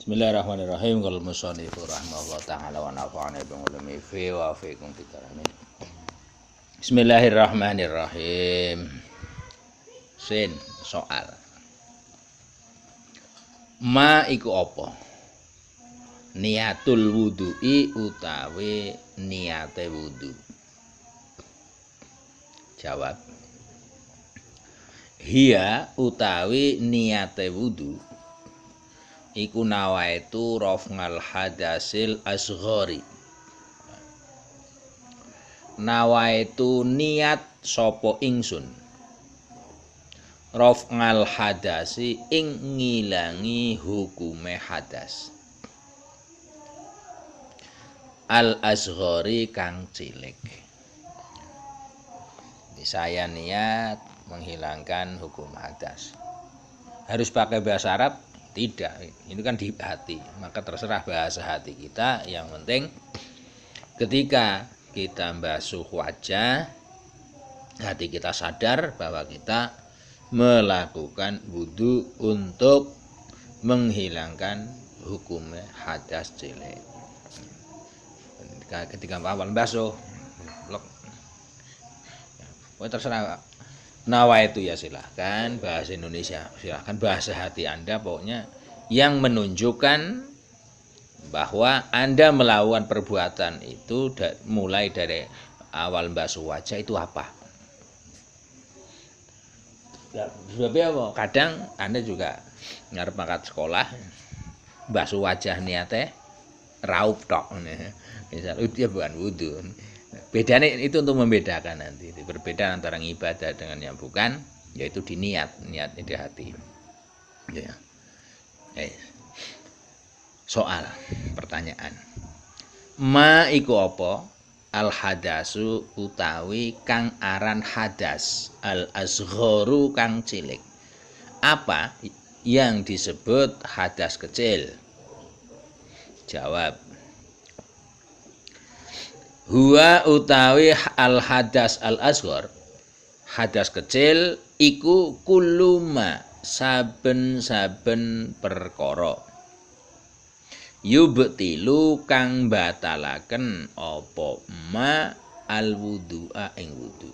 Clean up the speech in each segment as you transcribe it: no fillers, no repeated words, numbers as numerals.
Bismillahirrahmanirrahim. Qala al-musannif rahimahullah ta'ala wa nafa'ana bi ulumi fi wa fiikum fid dharain. Bismillahirrahmanirrahim. Sin soal. Ma iku apa? Niatul wudu'i utawi niate wudu. Jawab. Hiya utawi niate wudu iku nawaitu rafngal hadasil asghari. Nawaitu niat sapa ingsun rafngal hadasi ing ngilangi hukume hadas al asghari kang cilik. Saya niat menghilangkan hukum hadas. Harus pakai bahasa Arab? Tidak, ini kan di hati, maka terserah bahasa hati kita. Yang penting ketika kita basuh wajah, hati kita sadar bahwa kita melakukan wudu untuk menghilangkan hukum hadas cilik. Ketika awal basuh, terserah. Nawa itu ya silahkan bahasa Indonesia, silahkan bahasa hati Anda, pokoknya yang menunjukkan bahwa Anda melakukan perbuatan itu mulai dari awal basuh wajah itu apa. Sebabnya apa? Kadang Anda juga ngarep mangkat sekolah basuh wajah niate raup tok, misal dia bukan wudu. Bedanya itu untuk membedakan nanti. Berbeda antara ibadah dengan yang bukan, yaitu di niat di hati. Ya. Soal, pertanyaan. Ma iku apa? Al hadasu utawi kang aran hadas, al asgharu kang cilik. Apa yang disebut hadas kecil? Jawab. Huwa utawi al hadas al asghar, hadas kecil iku kuluma saben-saben perkara yubtilu kang batalaken apa ma al wudu'a ing wudu.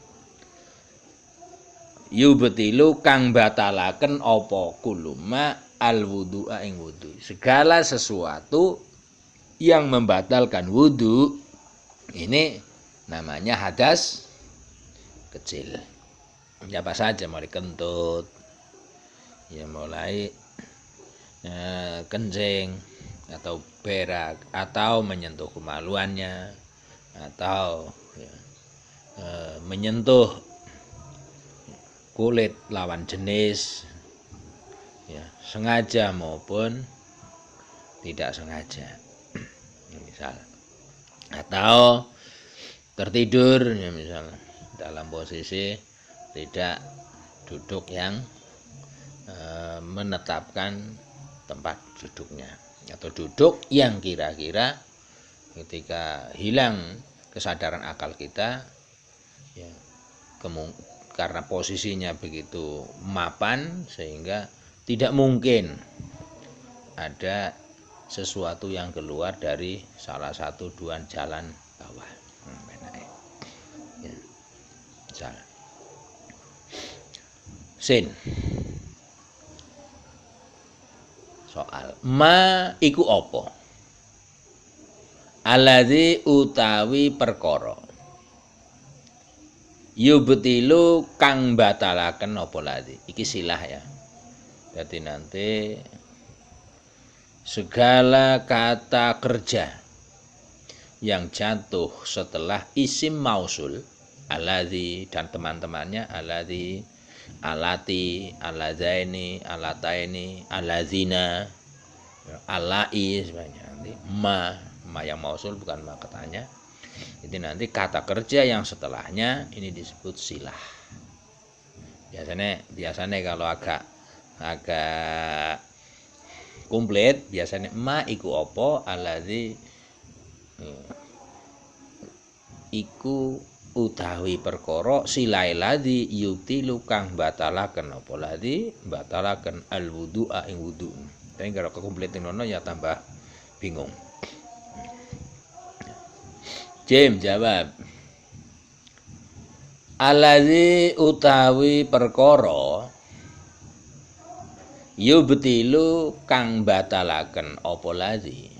Yubtilu kang batalaken apa kuluma al wudu'a ing wudu. Segala sesuatu yang membatalkan wudu ini namanya hadas kecil. Apa saja, mulai kentut, ya mulai kencing atau berak, atau menyentuh kemaluannya, atau menyentuh kulit lawan jenis, ya, sengaja maupun tidak sengaja. Misal, atau tertidur, ya, misalnya dalam posisi tidak duduk yang menetapkan tempat duduknya, atau duduk yang kira-kira ketika hilang kesadaran akal kita, ya, karena posisinya begitu mapan sehingga tidak mungkin ada sesuatu yang keluar dari salah satu dua jalan bawah. Ya. Misal. Sin. Soal. Ma iku apa? Alladzi utawi perkara. Yubtilu kang batalaken apa ladzi. Iki silah ya. Jadi nanti segala kata kerja yang jatuh setelah isim mausul, alladzi dan teman-temannya, alladzi, alati, aladzaini, alataini, aladzina, alai sebenarnya. Nanti ma yang mausul bukan ma katanya. Jadi nanti kata kerja yang setelahnya ini disebut silah. Biasanya kalau agak komplit, biasanya ma iku apa alladzi iku utawi perkara silai ladzi yubtilu kang batalaken apa ladzi batalaken al wudu'a ing wudu. Jadi kalau kekomplitin nono ya tambah bingung. Jim jawab. Allazi utawi perkara yubtilu kang batalaken apa lazi.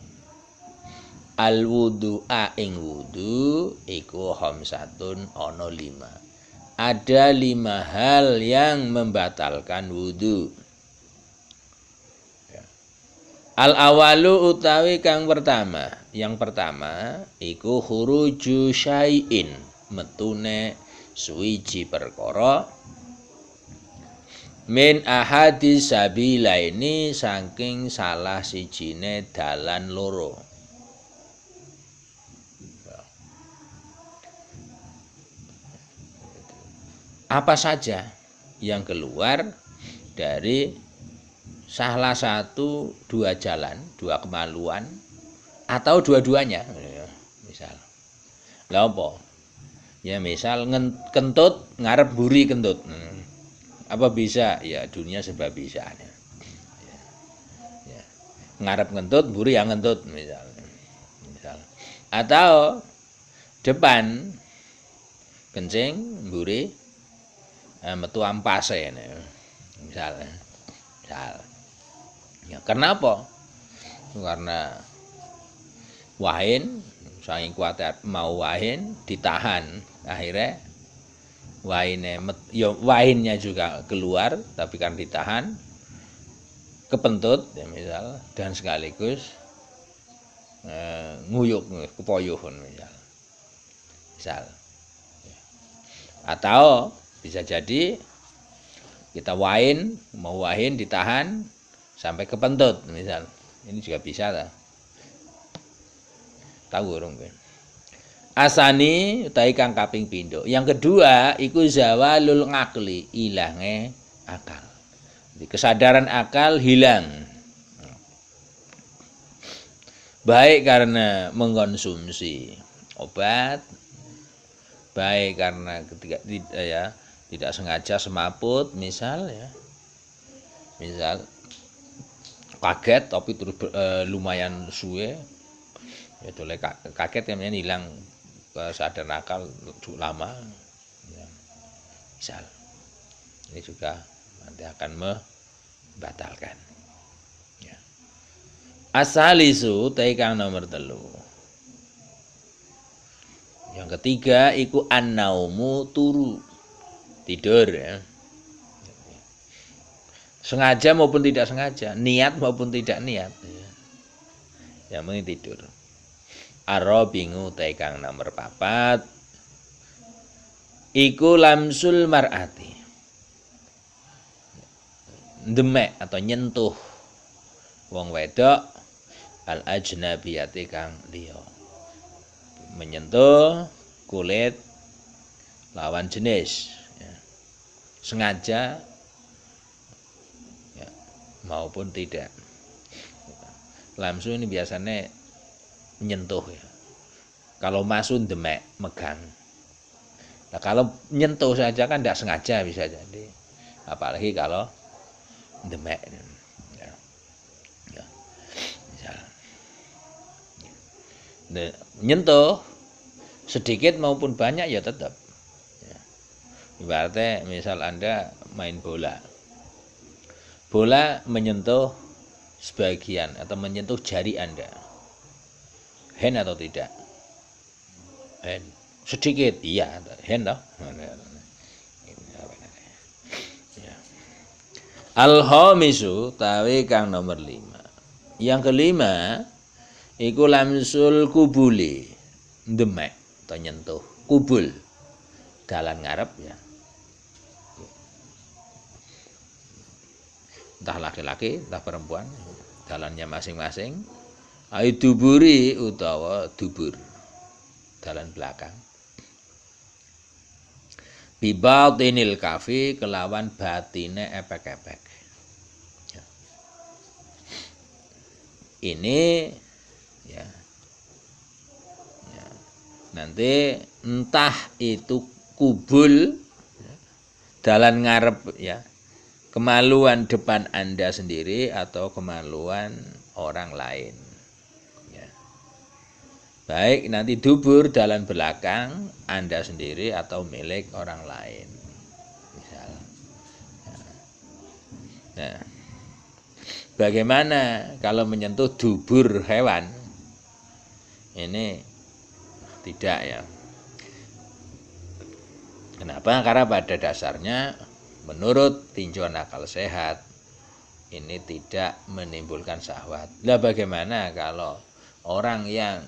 Al wudu'a ing wudu iku khamsatun ana 5. Ada 5 hal yang membatalkan wudu. Al awalu utawi kang pertama. Yang pertama iku khuruju syai'in, metune suwiji perkara min ahadis sabilaini saking salah sijine dalan loro. Apa saja yang keluar dari salah satu 2 jalan, 2 kemaluan atau dua-duanya, misal. Lah apa? Ya misal kentut ngarep mburi kentut. Apa bisa? Ya dunia serba bisa. Ya. Ngarep ngentut, mburi yang ngentut misal. Atau depan kencing, mburi metu ampase misal. Ya, karena apa? Karena wahin, saking kuatir mau wahin ditahan, akhirnya wahinnya juga keluar tapi kan ditahan, kepentut ya misal, dan sekaligus nguyuk kepoyuhun misal. Atau bisa jadi kita mau wahin ditahan sampai kepentut misal. Ini juga bisa lah. Tahu urung kan? Asani utawi kang kaping pindho. Yang kedua iku zawalul ngakli, ilange akal. Jadi kesadaran akal hilang. Baik karena mengkonsumsi obat, baik karena ketika tidak sengaja semaput misal ya. Misal kaget tapi terus lumayan suwe. Ya oleh kaget yang hilang kesadaran akal lama ya. Misal ini juga nanti akan membatalkan ya. Asalisu kang nomor 3. Yang ketiga iku annaumu turu, tidur ya. Sengaja maupun tidak sengaja, niat maupun tidak niat ya. Yang penting tidur. Arabingu kang nomor 4 iku lamsul mar'ati, demek atau nyentuh wong wedok al ajnabiyati kang liya, menyentuh kulit lawan jenis ya. Sengaja ya, maupun tidak. Lamsu ini biasanya menyentuh ya. Kalau masun demek megang. Nah, kalau nyentuh saja kan tidak sengaja bisa jadi. Apalagi kalau demek ya. Ya. Misal. Nyentuh sedikit maupun banyak ya tetap. Ya. Ibaratnya misal Anda main bola. Bola menyentuh sebagian atau menyentuh jari Anda. Hand atau tidak? Hand. Sedikit, iya. Hand toh. Ya. Al-khamisu tawi kang nomor 5. Yang kelima iku lamsul kubuli, demek atau nyentuh kubul, dalan ngarep ya. Entah laki-laki, entah perempuan, dalannya masing-masing. Ai duburi utawa dubur, dalan belakang. Bibatinil kafi kelawan batine epek-epek. Ya. Ini ya. Ya. Nanti entah itu kubul ya, dalan ngarep ya, kemaluan depan Anda sendiri atau kemaluan orang lain. Ya. Baik nanti dubur dalam belakang Anda sendiri atau milik orang lain. Misal. Nah, bagaimana kalau menyentuh dubur hewan? Ini tidak ya. Kenapa? Karena pada dasarnya menurut tinjauan akal sehat ini tidak menimbulkan syahwat. Lah bagaimana kalau orang yang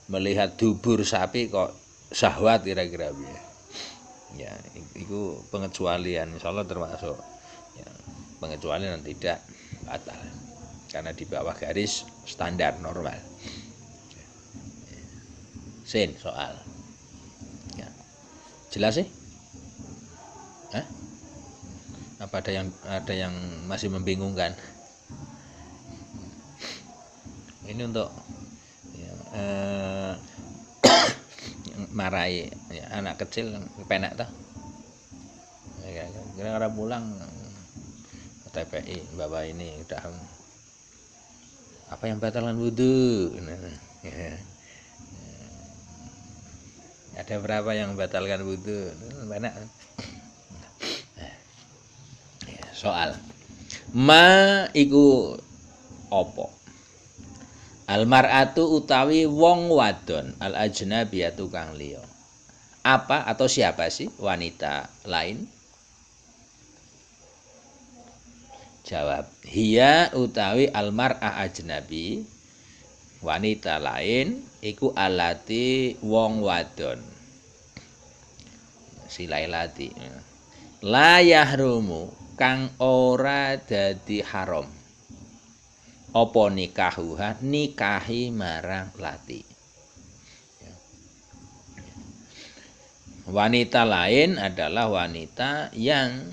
melihat dubur sapi kok syahwat kira-kira ya, itu pengecualian, insyaallah termasuk ya, pengecualian tidak batal karena di bawah garis standar normal. Sin soal. Ya. Jelas sih? Hah? Apa ada yang masih membingungkan? Ini untuk ya, marahi ya, anak kecil penak toh. Ya, kira-kira pulang TPI bapak ini udah apa yang batalkan wudu? Ya. Ada berapa yang batalkan wudu? Penak. Soal ma iku opo al mar'atu utawi wong wadon al ajnabiyatu kang liya apa atau siapa sih wanita lain? Jawab hiya utawi al mar'ah ajnabi wanita lain iku alati wong wadon silailati la yahrumu kang ora dadi haram apa nikahuha nikahi marang lati. Wanita lain adalah wanita yang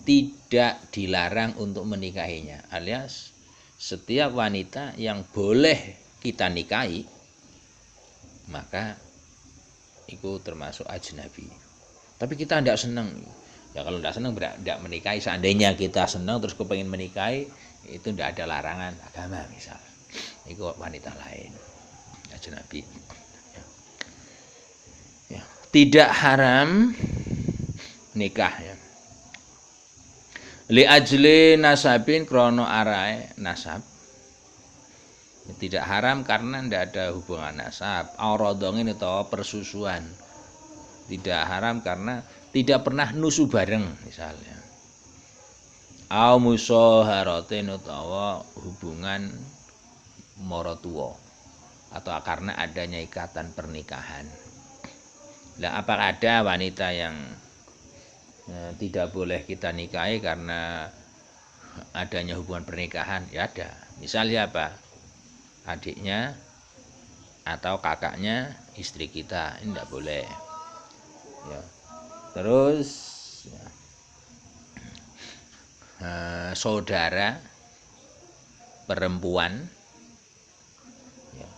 tidak dilarang untuk menikahinya, alias setiap wanita yang boleh kita nikahi maka itu termasuk ajnabi. Tapi kita tidak senang. Ya kalau tidak senang tidak menikahi. Seandainya kita senang terus kepengen menikahi, itu tidak ada larangan agama misal. Itu wanita lain, ajnabi. Ya. Tidak haram nikah ya. Li ajli nasabin krono arae nasab. Tidak haram karena tidak ada hubungan nasab. Aurodong ini atau persusuan. Tidak haram karena tidak pernah nusu bareng misalnya. Au musaharatin utawa hubungan maratua atau karena adanya ikatan pernikahan. Lah apakah ada wanita yang tidak boleh kita nikahi karena adanya hubungan pernikahan? Ya ada. Misalnya apa? Adiknya atau kakaknya istri kita, ini tidak boleh. Ya. Terus ya, saudara perempuan ya,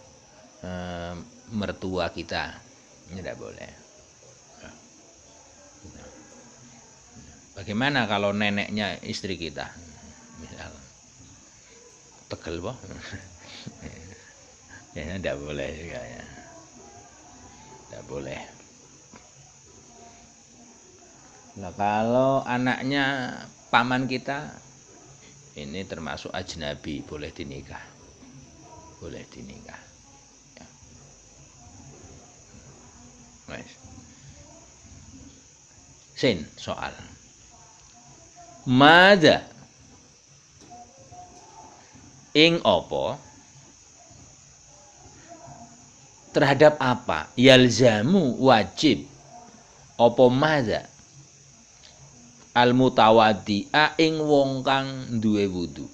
mertua kita ini tidak boleh. Bagaimana kalau neneknya istri kita misal tegel boh ya tidak boleh juga ya, tidak boleh. Nah kalau anaknya paman kita ini termasuk ajnabi, boleh dinikah, boleh dinikah. Ya. Nice. Sin soal. Mada ing opo terhadap apa yalzamu wajib opo mada al mutawaddi'a ing wong kang duwe wudu.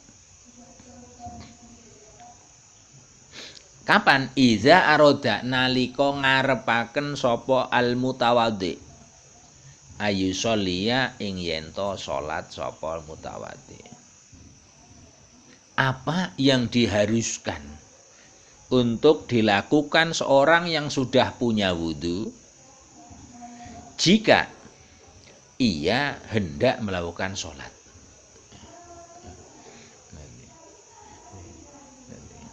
Kapan iza aroda nalika ngarepaken sapa al mutawaddi ayu sholia ing yento salat sapa mutawaddi. Apa yang diharuskan untuk dilakukan seorang yang sudah punya wudu jika ia hendak melakukan sholat?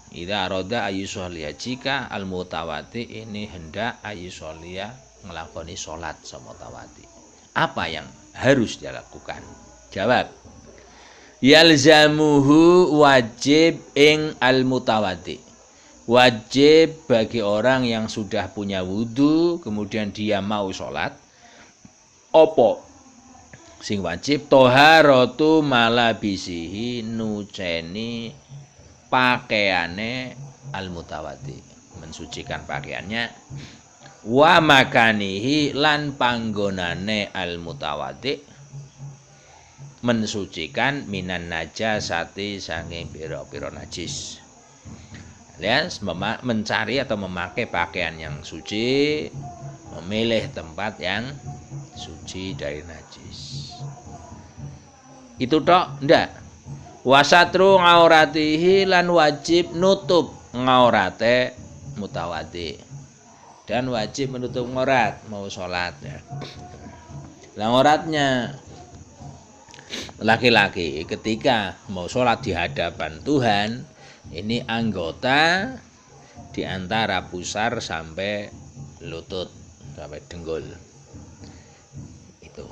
Idza arada ayyusolliya, jika al mutawati ini hendak ayyusolliya ngelakoni salat samutawati, apa yang harus dilakukan? Jawab, yalzamuhu, wajib ing al mutawati, wajib bagi orang yang sudah punya wudu kemudian dia mau salat, opo sing wajib? Toharatu malabisihi, nuceni pakaiane al mutawati, mensucikan pakaiannya, wa makanihi, lan panggonane al mutawati, mensucikan minan najasati, saking pira-pira najis. Alias mencari atau memakai pakaian yang suci, memilih tempat yang suci dari najis. Itu tok ndak? Wasatru ngauratihi, lan wajib nutup ngaurate mutawati, dan wajib menutup ngaurat mau sholat ya. Lah ngauratnya laki-laki ketika mau sholat di hadapan Tuhan ini anggota di antara pusar sampai lutut, sampai dengkul itu.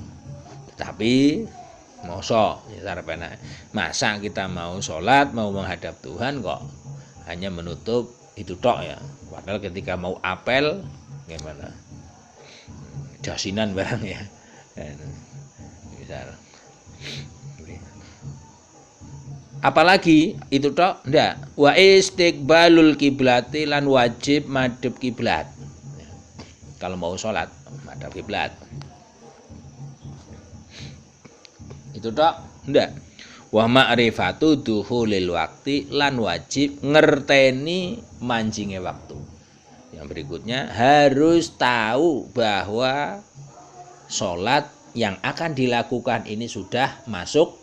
Tetapi masa kita mau sholat, mau menghadap Tuhan kok hanya menutup itu tok ya. Padahal ketika mau apel gimana? Jasinan barang ya. Misal. Apalagi itu tok? Ndak. Wa istiqbalul kiblati, lan wajib madhep kiblat. Kalau mau sholat madhep kiblat. Itu tok? Ndak. Wa ma'rifatu duhulil wakti, lan wajib ngerteni manjinge waktu. Yang berikutnya harus tahu bahwa sholat yang akan dilakukan ini sudah masuk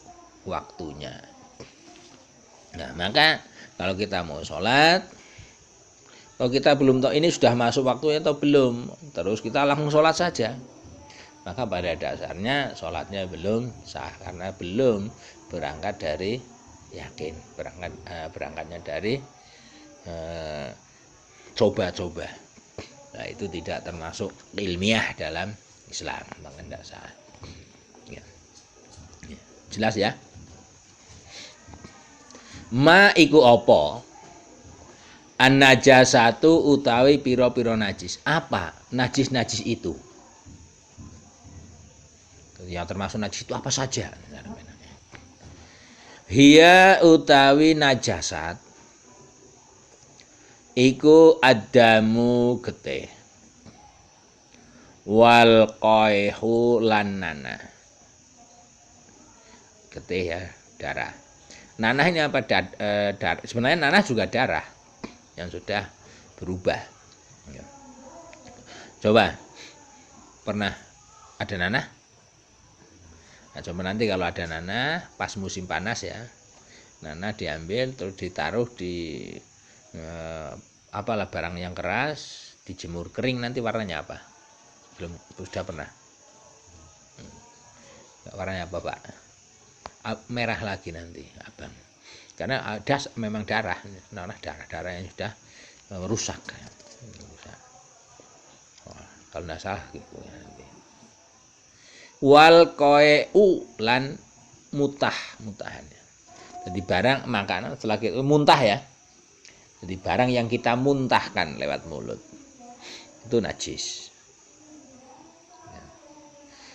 waktunya. Nah, maka kalau kita mau sholat, kalau kita belum tahu ini sudah masuk waktunya atau belum, terus kita langsung sholat saja, maka pada dasarnya sholatnya belum sah, karena belum berangkat dari yakin, berangkatnya dari coba-coba. Nah, itu tidak termasuk ilmiah dalam Islam, maka tidak sah. Ya. Jelas ya? Ma iku apa? An-najasatu utawi piro-piro najis. Apa najis-najis itu? Yang termasuk najis itu apa saja? Hiya utawi najasat iku adamu getih, wal qaihu lan nanah. Getih ya, darah. Nanah ini apa? Darah. Sebenarnya nanah juga darah yang sudah berubah. Coba, pernah ada nanah? Nah, coba nanti kalau ada nanah pas musim panas ya, nanah diambil terus ditaruh di apalah barang yang keras, dijemur kering, nanti warnanya apa? Belum, sudah pernah? Warnanya apa, Pak? Merah lagi nanti, abang. Karena ada memang darah, darah yang sudah rusak. Kalau tidak salah gitu ya nanti. Wal qai'u lan mutahan. Jadi barang makanan setelah itu muntah ya. Jadi barang yang kita muntahkan lewat mulut itu najis.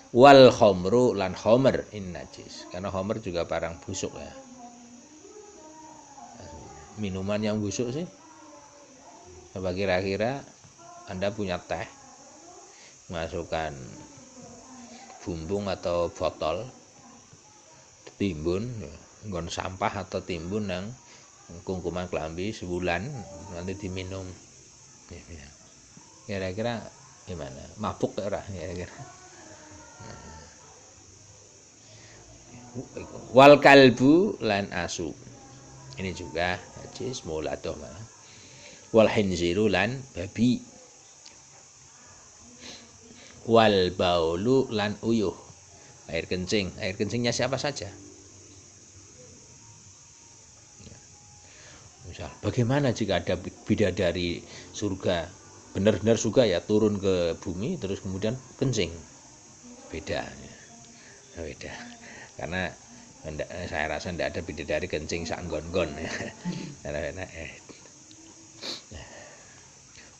Wal khomru lan khomer ini najis, karena khomer juga barang busuk ya. Minuman yang busuk sih, coba kira-kira Anda punya teh, masukkan bumbung atau botol, timbun nggon sampah atau timbun nang kungkuman kelambi sebulan, nanti diminum, kira-kira gimana? Mabuk ora kira-kira? Wal kalbu lan asu ini juga najis muladoh. Wal khinziru lan babi. Wal baulu lan uyuh, air kencing. Air kencingnya siapa saja, Bagaimana jika ada bidadari surga, benar-benar surga ya, turun ke bumi terus kemudian kencing? Beda. Beda. Karena saya rasa tidak ada bidadari kencing sak nggon-nggon.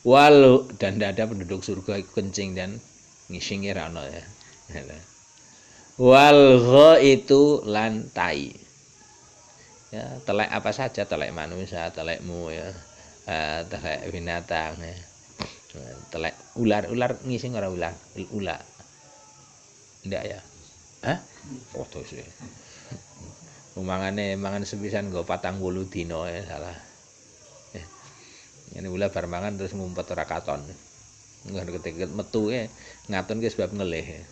Walau dan tidak ada penduduk surga kencing dan ngisingi rano ya. Wal itu lan tai. Ya, telek apa saja, telek manusia, telekmu ya, telek binatang ya. Telek ular ngising ora ular. Ndak ya. Hah? Oh sih. Mangan sepisan nggo 40 dina ya salah. Ini ular bar mangan terus ngumpet ora katon. Nggak ketika metu ngaton ke sebab ngelih.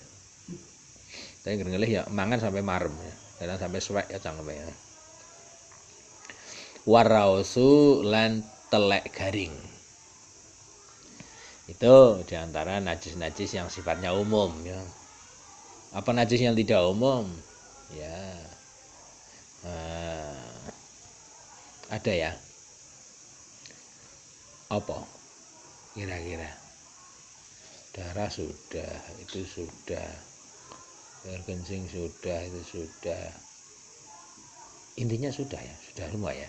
Tapi ngelih ya mangan sampai marem ya. Dan sampai suwek ya cangkeme ya. Warausu lan telek garing. Itu diantara najis-najis yang sifatnya umum ya. Apa najis yang tidak umum? Ya. Ada ya. Apa? Kira-kira. Darah sudah, itu sudah. Air kencing sudah, itu sudah. Intinya sudah ya, sudah semua ya.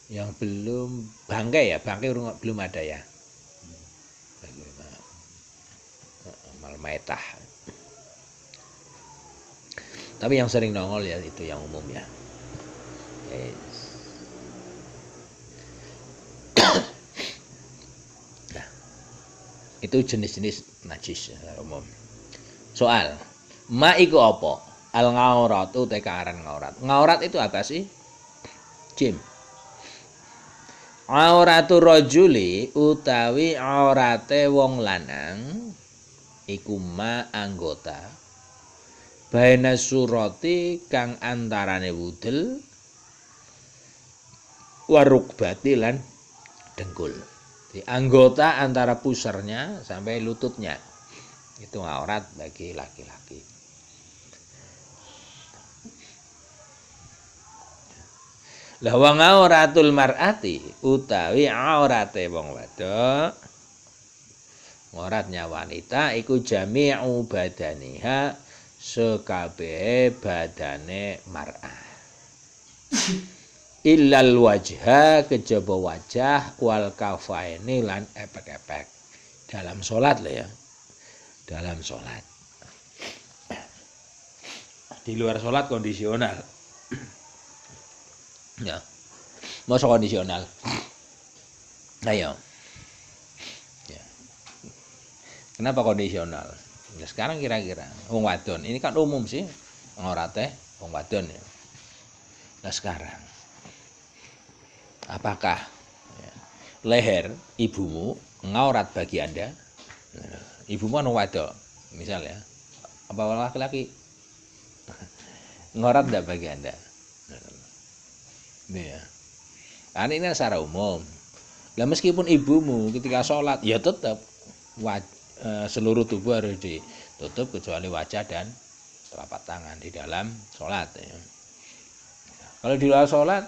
Yang belum bangkai ya, bangkai belum ada ya. Malmaitah. Tapi yang sering nongol ya itu yang umum ya. Yes. Nah, itu jenis-jenis najis umum. Soal, ma iku apa? Al ngauratu tekaran ngaurat. Ngaurat itu apa sih? Jim. Auratu rajuli utawi aurate wong lanang iku ma anggota baina surati kang antarane wudel warukbati lan dengkul. Di anggota antara pusernya sampai lututnya itu aurat bagi laki-laki. Lah wong auratul mar'ati utawi aurate wong wadon, auratnya wanita iku jami'u badaniha sekabehe badane mar'ah. Illal wajha kejaba wajah wal kafaini lan epek-epek. Dalam salat lho ya. Dalam salat. Di luar salat kondisional. Ya. Masa kondisional. Ayo. Ya. Kenapa kondisional? Ya sekarang kira-kira wong wadon, ini kan umum sih aurate wong wadon ya. Nah sekarang apakah ya, leher ibumu ngaurat bagi Anda? Ibumu anu wadon, misalnya. Apa laki-laki? Ngaurat enggak bagi Anda? Ya. Ini secara umum. Lah meskipun ibumu ketika sholat ya tetap seluruh tubuh harus ditutup kecuali wajah dan telapak tangan di dalam sholat. Ya. Kalau di luar sholat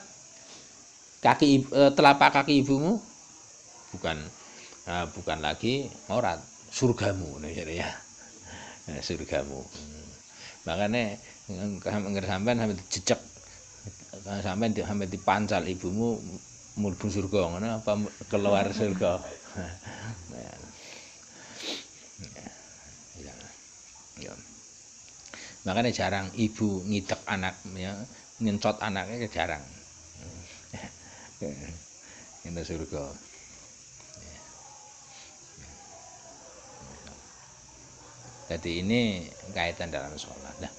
telapak kaki ibumu bukan lagi aurat, surgamu ya. Surgamu. Makanya sampean sampai jejak sampai dipancal ibumu mlebu surga ngono apa keluar surga. Ya. Makanya jarang ibu ngidek anak ya, ngencot anaknya jarang. Ini surga. Jadi ini kaitan dalam sholat. Nah,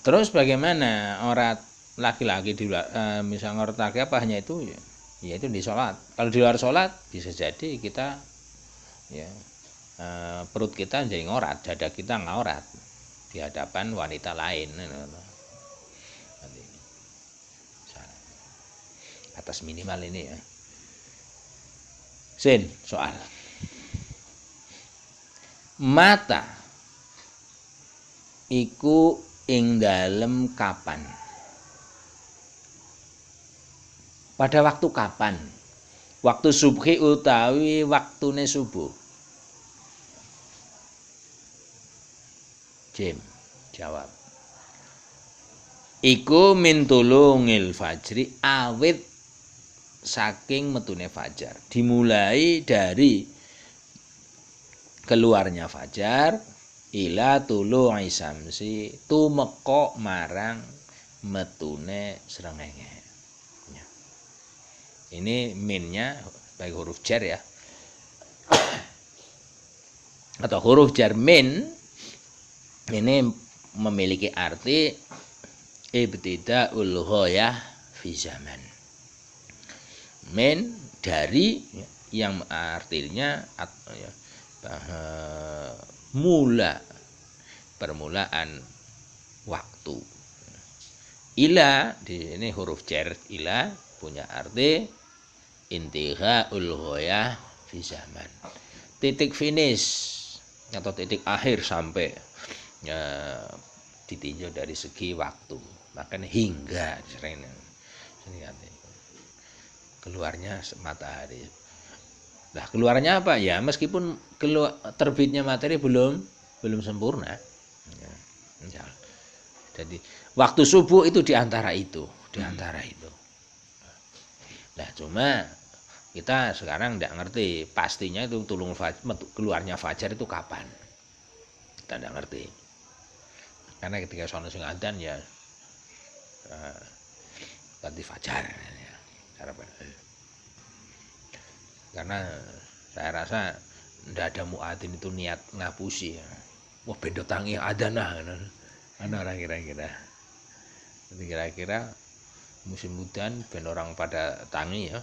terus bagaimana aurat laki-laki di misalnya aurat laki apa hanya itu ya itu di sholat. Kalau di luar sholat bisa jadi kita ya perut kita jadi ngorat, dada kita ngaurat di hadapan wanita lain. Atas minimal ini ya. Soal mata iku ing dalem kapan Pada waktu kapan? Waktu subhi utawi waktune subuh. Jim, jawab. Iku min tulungil fajri awit saking metune fajar. Dimulai dari keluarnya fajar ila tulu'i samsi tumeka marang metune srengenge. Ya. Ini minnya baik huruf jar ya. Atau huruf jar min ini memiliki arti ibtida'ul ghayah fi zaman. Min dari yang artinya permulaan waktu. Ila di ini huruf jar ila punya arti intihaul ghayah fi zaman. Titik finish atau titik akhir sampai ditinjau dari segi waktu. Makanya hingga keluarnya matahari. Nah, keluarnya apa ya? Meskipun terbitnya matahari belum sempurna. Ya. Jadi waktu subuh itu di antara itu. Nah, cuma kita sekarang tidak ngerti pastinya itu keluarnya fajar itu kapan. Kita tidak ngerti. Karena ketika sono sing adzan ya ganti fajar ya. Karena saya rasa tidak ada muadzin itu niat ngapusi ya. Wah bendo tangi adzan nah. Ana orang kira-kira. Jadi kira-kira musim hujan ben orang pada tangi ya.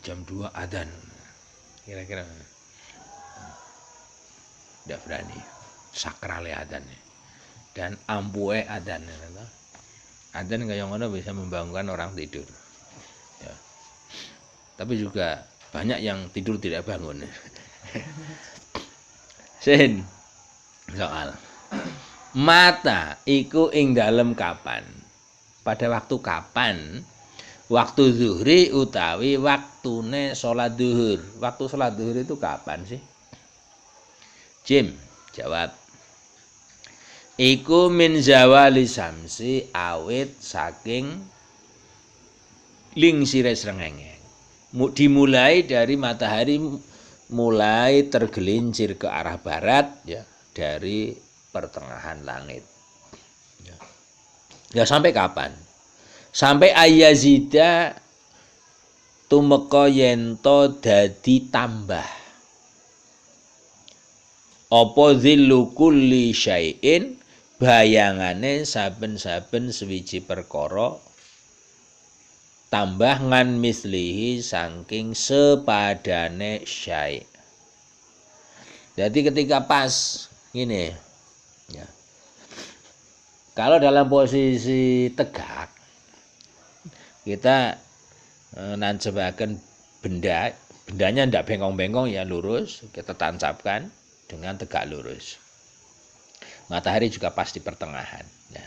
Jam 2 adzan. Kira-kira tidak berani. Sakrale adzan. Dan ampue adzan. Adzan kayak ngono bisa membangunkan orang tidur. Ya. Tapi juga banyak yang tidur tidak bangun. Sin soal mata iku ing dalem kapan? Pada waktu kapan? Waktu zuhri utawi waktune sholat zuhur. Waktu sholat zuhur itu kapan sih? Jim, jawab. Iku min zawali samsi awit saking lingsire srengenge. Dimulai dari matahari mulai tergelincir ke arah barat ya dari pertengahan langit. Ya sampai kapan? Sampai ayazida tumeka yento dadi tambah. Apa zillu kulli syai'in bayangane saben-saben swiji perkara tambah ngan mislihi saking sepadane syai'. Jadi ketika pas gini ya. Kalau dalam posisi tegak kita nancepaken bendanya ndak bengkong-bengkong ya lurus, kita tancapkan dengan tegak lurus. Matahari juga pas di pertengahan. Ya.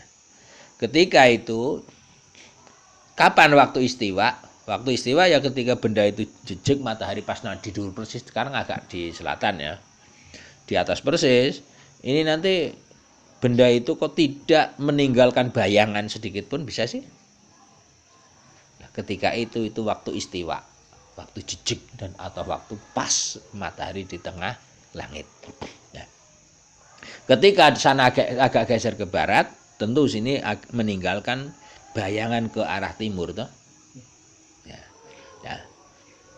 Ketika itu kapan waktu istiwa? Waktu istiwa ya ketika benda itu jejak matahari pas di dhuwur persis, sekarang agak di selatan ya. Di atas persis, ini nanti benda itu kok tidak meninggalkan bayangan sedikit pun bisa sih? Nah, ketika itu waktu istiwa, waktu jejak dan atau waktu pas matahari di tengah langit. Nah, ketika sana agak geser ke barat, tentu sini meninggalkan bayangan ke arah timur toh. Ya.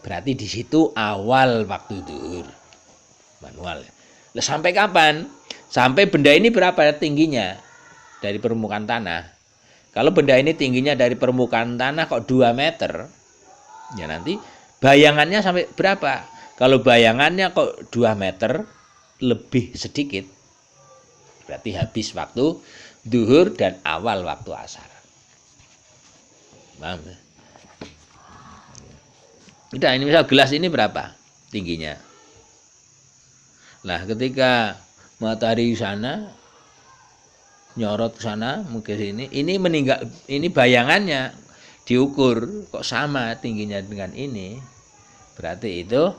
Berarti di situ awal waktu zuhur. Manual. Nah, sampai kapan? Sampai benda ini berapa tingginya dari permukaan tanah? Kalau benda ini tingginya dari permukaan tanah kok 2 meter, ya nanti bayangannya sampai berapa? Kalau bayangannya kok 2 meter lebih sedikit, berarti habis waktu zuhur dan awal waktu asar. Paham? Udah, ini misal gelas ini berapa tingginya? Nah, ketika matahari di sana nyorot ke sana mungkin ini meninggal, ini bayangannya diukur kok sama tingginya dengan ini, berarti itu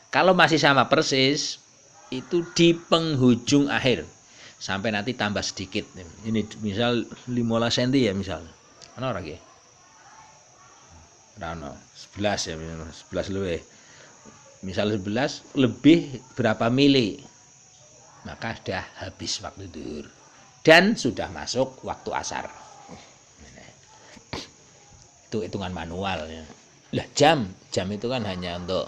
kalau masih sama persis itu di penghujung akhir sampai nanti tambah sedikit. Ini misal 15 cm ya misal. Ana ora nggih? Ora 11 ya, 11 lebih. Misal 11 lebih berapa mili, maka sudah habis waktu zuhur dan sudah masuk waktu asar. Itu hitungan manual ya. Lah jam itu kan hanya untuk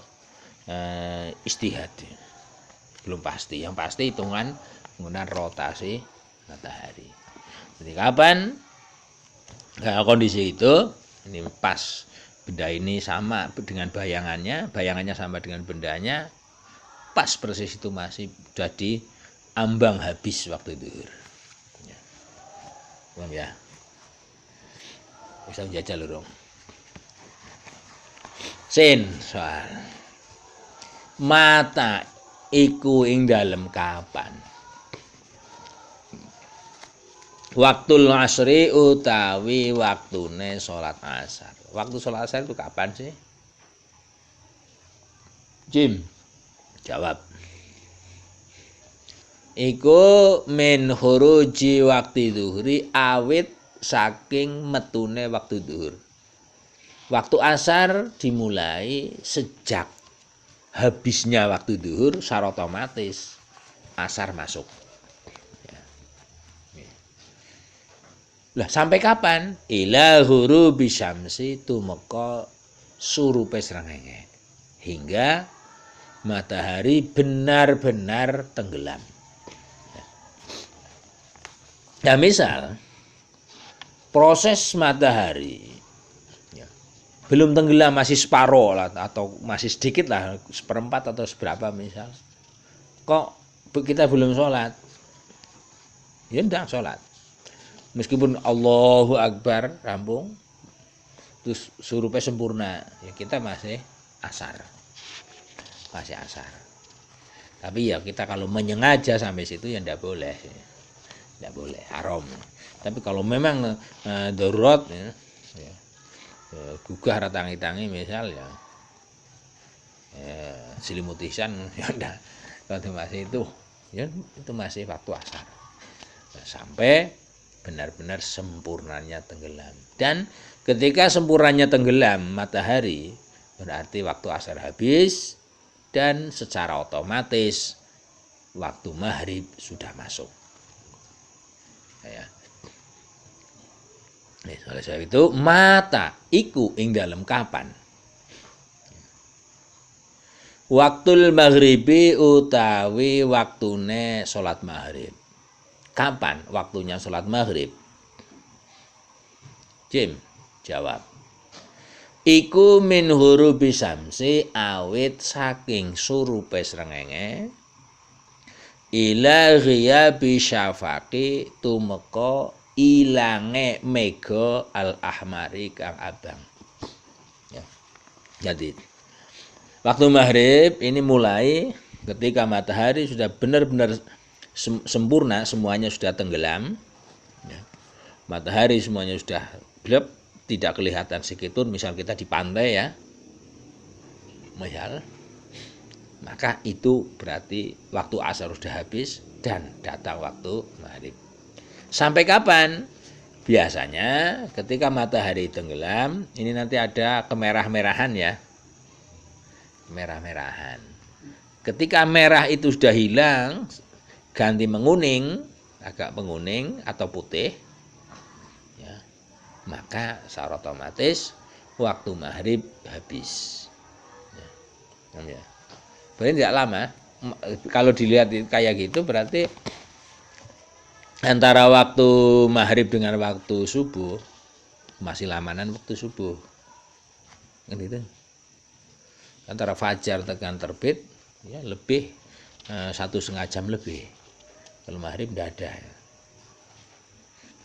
istihad ya. Belum pasti. Yang pasti hitungan penggunaan rotasi matahari. Jadi kapan kondisi itu ini pas benda ini sama dengan bayangannya sama dengan bendanya, pas persis itu masih jadi ambang habis waktu zuhur. Ya. Paham ya? Bisa jajal lurung. Sin soal. Mata iku ing dalem kapan? Waktul asri utawi waktune salat asar. Waktu salat asar itu kapan sih? Jim, jawab. Iku min khuruji waktu zuhri awit saking metune waktu zuhur. Waktu asar dimulai sejak habisnya waktu zuhur secara otomatis asar masuk. Ya. Lah sampai kapan? Ila ghurubi syamsi tumeka surupe srengenge. Hingga matahari benar-benar tenggelam. Nah misal proses matahari ya, belum tenggelam, masih separuh lah, atau masih sedikit lah, seperempat atau seberapa misal, kok kita belum sholat, ya enggak sholat meskipun Allahu Akbar rampung terus surupnya sempurna, ya kita masih asar, tapi ya kita kalau menyengaja sampai situ ya enggak boleh, haram. Tapi kalau memang darurat ya, gugah ratangi-tangi misal ya, selimutisan ya udah, kalau masih itu ya itu masih waktu asar. Nah, sampai benar-benar sempurnanya tenggelam. Dan ketika sempurnanya tenggelam matahari berarti waktu asar habis dan secara otomatis waktu maghrib sudah masuk. Ya. Oleh sebab itu mata iku ing dalem kapan? Waktul maghribi utawi waktune salat maghrib. Kapan waktunya salat maghrib? Jim, jawab. Iku min hurubi samsi awit saking surupe srengenge ila ghiyabi syafaqi tumeka ilange mega al ahmari kang abang. Ya. Jadi waktu maghrib ini mulai ketika matahari sudah benar-benar sempurna, semuanya sudah tenggelam. Ya. Matahari semuanya sudah gelap, tidak kelihatan sedikitpun. Misal kita di pantai ya, misal, maka itu berarti waktu asar sudah habis dan datang waktu maghrib. Sampai kapan? Biasanya ketika matahari tenggelam, ini nanti ada kemerah-merahan ya. Merah-merahan. Ketika merah itu sudah hilang, ganti menguning, agak menguning atau putih, ya, maka secara otomatis waktu maghrib habis. Ya. Berarti tidak lama. Kalau dilihat kayak gitu berarti antara waktu maghrib dengan waktu subuh masih lamanan waktu subuh. Kan itu. Antara fajar dengan terbit ya lebih 1,5 jam lebih. Kalau maghrib tidak ada.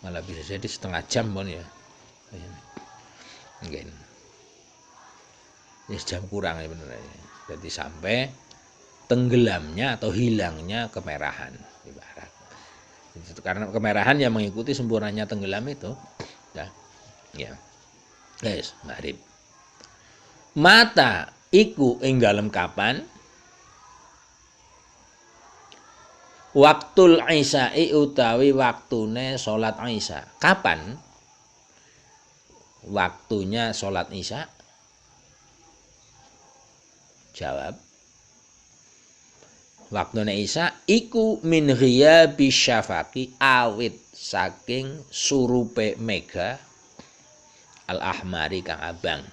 Malah bisa jadi setengah jam pun ya. Mungkin. Ini jam kurang ya benar. Jadi sampai tenggelamnya atau hilangnya kemerahan ibarat. Karena kemerahan yang mengikuti sempurnanya tenggelam itu, ya. Wis maghrib. Mata iku ing dalem kapan? Waktul isya'i utawi waktune salat isya. Kapan waktunya salat isya? Jawab. Waktune isya iku min ghiyabi syafaqi awit saking surupe mega al ahmari kang abang.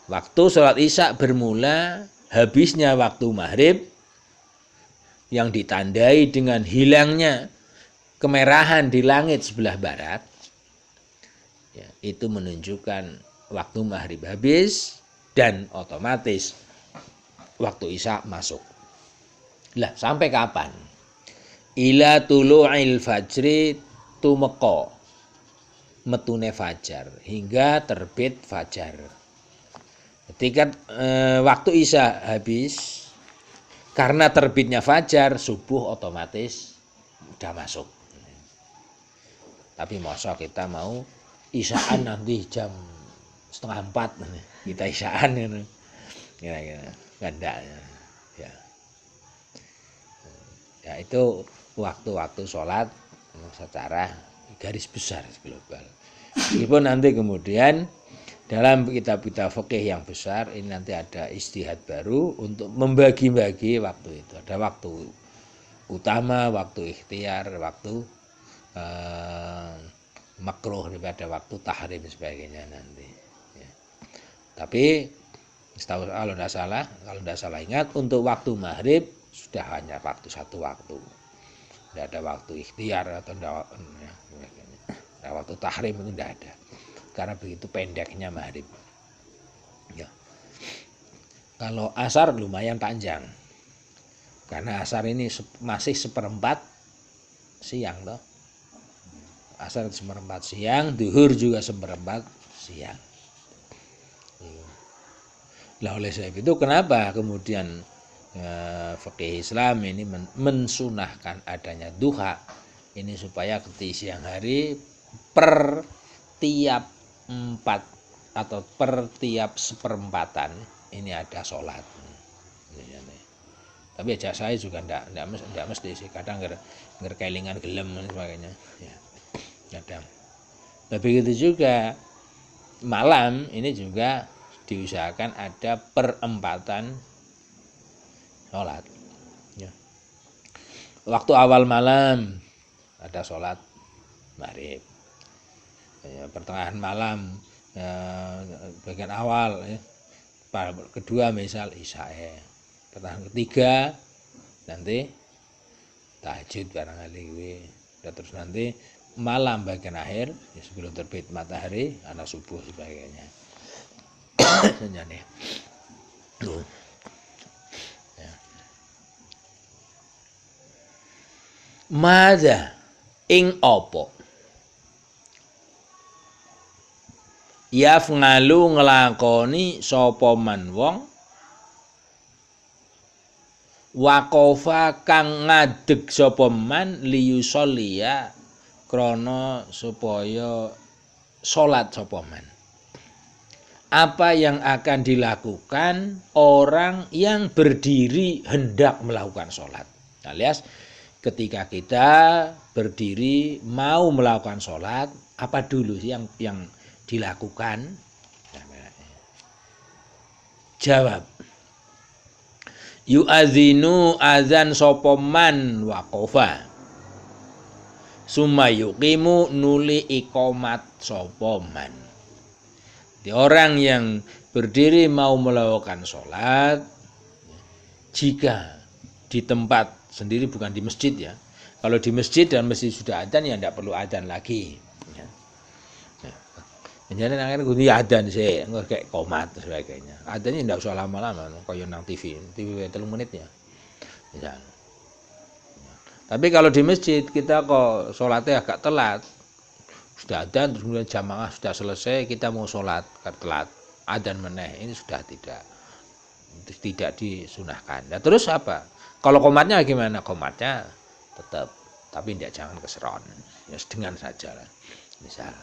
Waktu salat isya bermula habisnya waktu maghrib yang ditandai dengan hilangnya kemerahan di langit sebelah barat, ya, itu menunjukkan waktu maghrib habis dan otomatis waktu isya masuk. Lah sampai kapan? Ila tulu'il fajri tumeka metune fajar hingga terbit fajar. Ketika waktu isya habis, karena terbitnya fajar, subuh otomatis udah masuk. Tapi masa kita mau isyaan nanti jam 3:30 kita isyaan gitu. Kira-kira enggak ya. Ya itu waktu-waktu sholat secara garis besar global. Meskipun nanti kemudian dalam kitab-kitab fikih yang besar ini nanti ada istihad baru untuk membagi-bagi waktu itu. Ada waktu utama, waktu ikhtiar, waktu makruh, ada waktu tahrim sebagainya nanti. Ya. Tapi kalau tidak salah ingat untuk waktu maghrib sudah hanya satu waktu. Tidak ada waktu ikhtiar atau waktu tahrim itu tidak ada. Karena begitu pendeknya maghrib. Ya. Kalau asar lumayan panjang. Karena asar ini masih 1/4 siang toh. Asar 1/4 siang, duhur juga 1/4 siang. Lah oleh sebab itu kenapa kemudian fikih Islam ini mensunahkan adanya duha ini supaya ketika siang hari per tiap 4 atau per tiap 1/4 ini ada sholat. Tapi aja saya juga enggak mesti sih, kadang kelingan gelem dan sebagainya. Ya, kadang. Tapi begitu juga malam ini juga diusahakan ada perempatan sholat. Ya. Waktu awal malam ada sholat maghrib. Ya, pertengahan malam bagian awal ya. Kedua misal isya, pertengahan ketiga nanti tahajud barangkali terus nanti malam bagian akhir ya, sebelum terbit matahari ada subuh sebagainya. Ya. Madza ing opo yaf'alu nglakoni sapa man wong waqafa kang ngadeg sapa man liyusolliya krana supaya salat sapa man. Apa yang akan dilakukan orang yang berdiri hendak melakukan sholat. Alias ketika kita berdiri mau melakukan sholat, apa dulu sih yang dilakukan? Jawab. Yu'adzinu azan sapa man waqafa. Summa yuqimu nuli iqamat sapa man. Di orang yang berdiri mau melakukan sholat, jika di tempat sendiri bukan di masjid ya. Kalau di masjid dan masjid sudah adzan ya tidak perlu adzan lagi. Jadi akhirnya gue adzan sih, nggak kayak komat dan sebagainya. Adzannya tidak usah lama-lama, kayak nang TV 3 menit ya. Misal. Tapi kalau di masjid kita kok sholatnya agak telat. Sudah adzan terus kemudian jamaah sudah selesai kita mau sholat telat adzan meneh ini sudah tidak disunahkan. Nah, terus apa? Kalau komatnya gimana? Komatnya tetap tapi jangan keseron. Ya sedengan saja lah. Misal.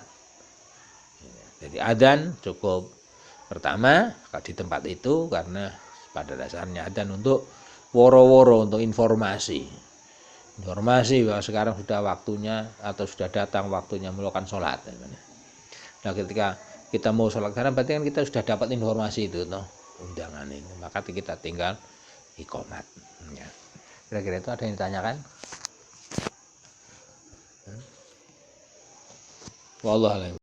Jadi adzan cukup pertama di tempat itu karena pada dasarnya adzan untuk woro-woro, untuk informasi bahwa sekarang sudah waktunya atau sudah datang waktunya melakukan sholat. Nah ketika kita mau sholat karena berarti kan kita sudah dapat informasi itu undangan ini, maka kita tinggal iqomat. Ya. Kira-kira itu ada yang ditanyakan? Wallahu a'lam.